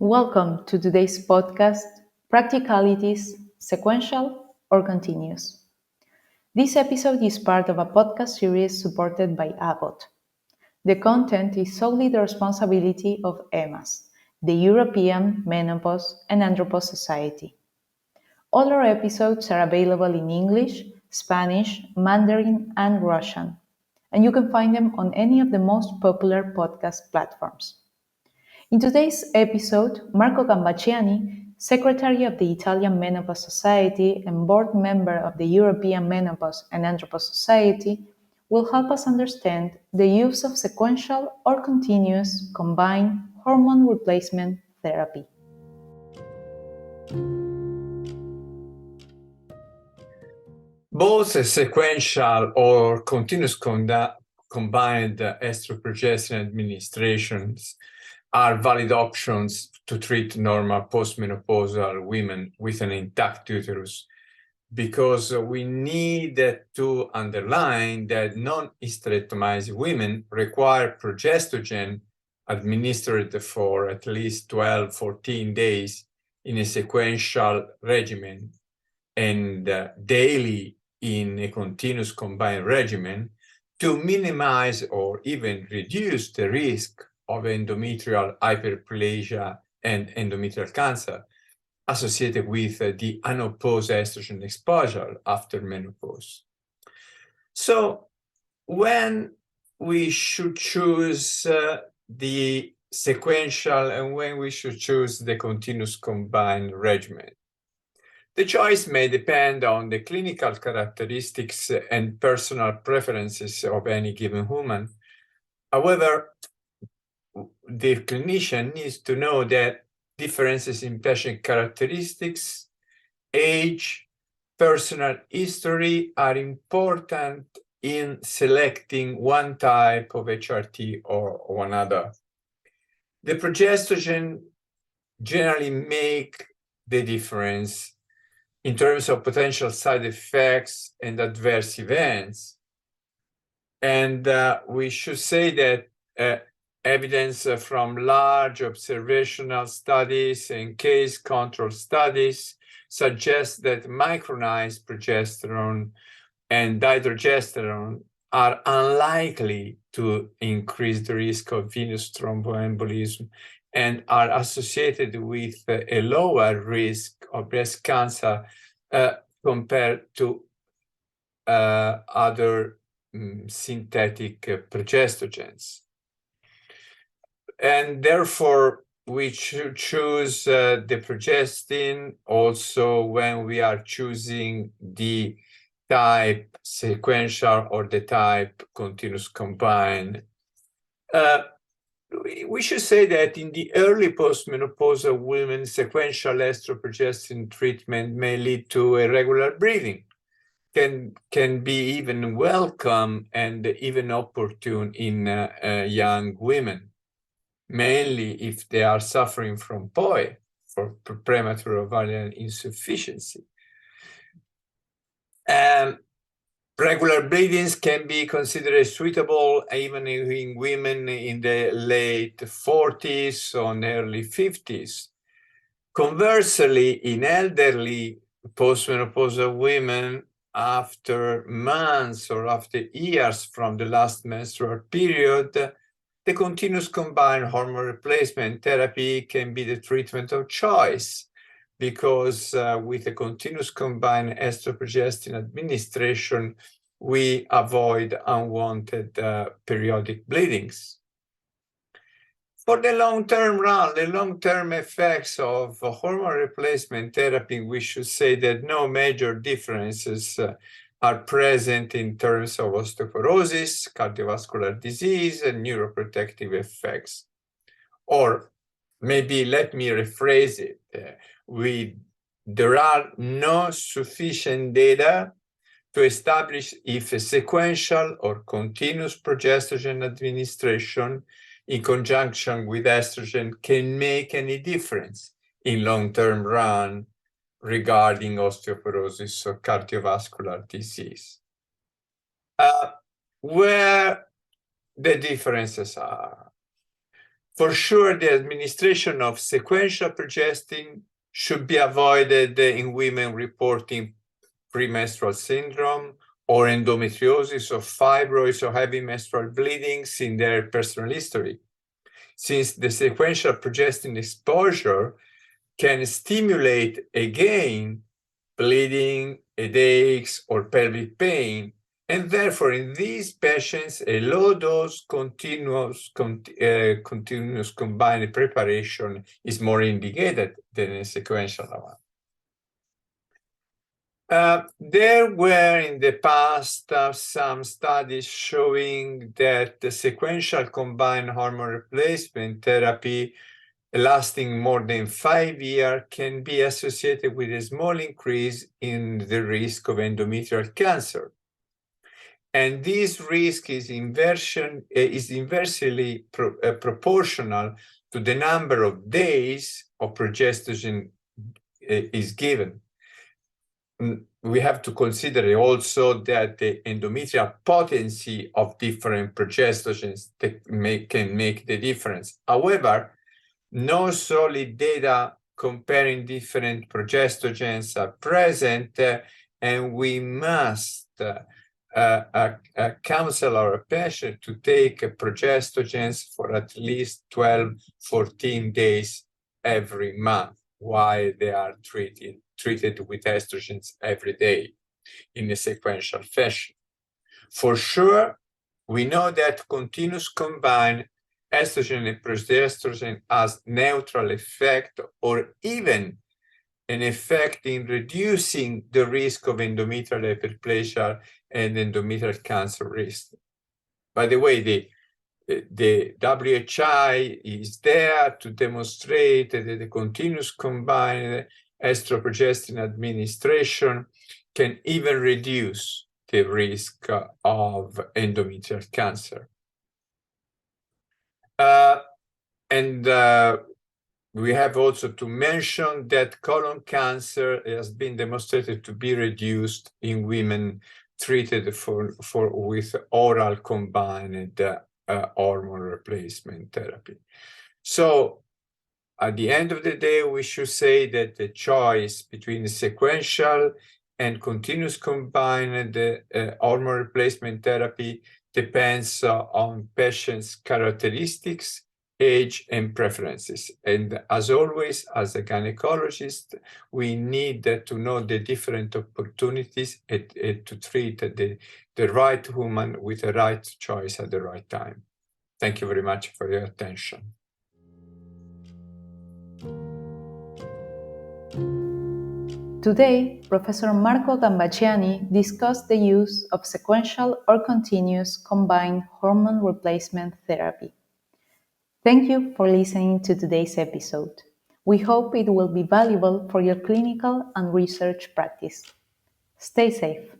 Welcome to today's podcast, Practicalities, Sequential or Continuous. This episode is part of a podcast series supported by Abbott. The content is solely the responsibility of EMAS, the European Menopause and Andropause Society. All our episodes are available in English, Spanish, Mandarin, and Russian, and you can find them on any of the most popular podcast platforms. In today's episode, Marco Gambacciani, Secretary of the Italian Menopause Society and board member of the European Menopause and Andropause Society, will help us understand the use of sequential or continuous combined hormone replacement therapy. Both sequential or continuous combined estroprogesterone administrations are valid options to treat normal postmenopausal women with an intact uterus, because we need to underline that non-hysterectomized women require progestogen administered for at least 12-14 days in a sequential regimen and daily in a continuous combined regimen to minimize or even reduce the risk of endometrial hyperplasia and endometrial cancer associated with the unopposed estrogen exposure after menopause. So when we should choose the sequential and when we should choose the continuous combined regimen? The choice may depend on the clinical characteristics and personal preferences of any given woman. However, the clinician needs to know that differences in patient characteristics, age, personal history are important in selecting one type of HRT or another. The progestogen generally make the difference in terms of potential side effects and adverse events. And we should say that evidence from large observational studies and case control studies suggests that micronized progesterone and dydrogesterone are unlikely to increase the risk of venous thromboembolism and are associated with a lower risk of breast cancer compared to other synthetic progestogens. And therefore, we should choose the progestin also when we are choosing the type sequential or the type continuous combined. We should say that in the early postmenopausal women, sequential estroprogestin treatment may lead to irregular breathing, can be even welcome and even opportune in young women, mainly if they are suffering from POE, for premature ovarian insufficiency. Regular bleedings can be considered suitable even in women in the late 40s or early 50s. Conversely, in elderly postmenopausal women, after months or after years from the last menstrual period, the continuous combined hormone replacement therapy can be the treatment of choice, because with the continuous combined estroprogestin administration, we avoid unwanted periodic bleedings. For the long-term run, the long-term effects of hormone replacement therapy, we should say that no major differences are present in terms of osteoporosis, cardiovascular disease, and neuroprotective effects. Or maybe let me rephrase it. There are no sufficient data to establish if a sequential or continuous progestogen administration in conjunction with estrogen can make any difference in long-term run regarding osteoporosis or cardiovascular disease. Where the differences are. For sure, the administration of sequential progestin should be avoided in women reporting premenstrual syndrome or endometriosis or fibroids or heavy menstrual bleedings in their personal history, since the sequential progestin exposure can stimulate again bleeding, headaches, or pelvic pain, and therefore in these patients a low dose continuous combined preparation is more indicated than a sequential one. There were in the past some studies showing that the sequential combined hormone replacement therapy lasting more than 5 years can be associated with a small increase in the risk of endometrial cancer. And this risk is inversely proportional to the number of days of progestogen is given. We have to consider also that the endometrial potency of different progestogens can make the difference. However, no solid data comparing different progestogens are present, and we must counsel our patient to take progestogens for at least 12-14 days every month while they are treated with estrogens every day in a sequential fashion. For sure, we know that continuous combined estrogen and progesterone has neutral effect or even an effect in reducing the risk of endometrial hyperplasia and endometrial cancer risk. By the way, the WHI is there to demonstrate that the continuous combined estroprogesterone administration can even reduce the risk of endometrial cancer. We have also to mention that colon cancer has been demonstrated to be reduced in women treated with oral combined hormone replacement therapy. So at the end of the day, we should say that the choice between sequential and continuous combined hormone replacement therapy depends on patients' characteristics, age, and preferences. And as always, as a gynecologist, we need to know the different opportunities to treat the right woman with the right choice at the right time. Thank you very much for your attention. Today, Professor Marco Gambacciani discussed the use of sequential or continuous combined hormone replacement therapy. Thank you for listening to today's episode. We hope it will be valuable for your clinical and research practice. Stay safe.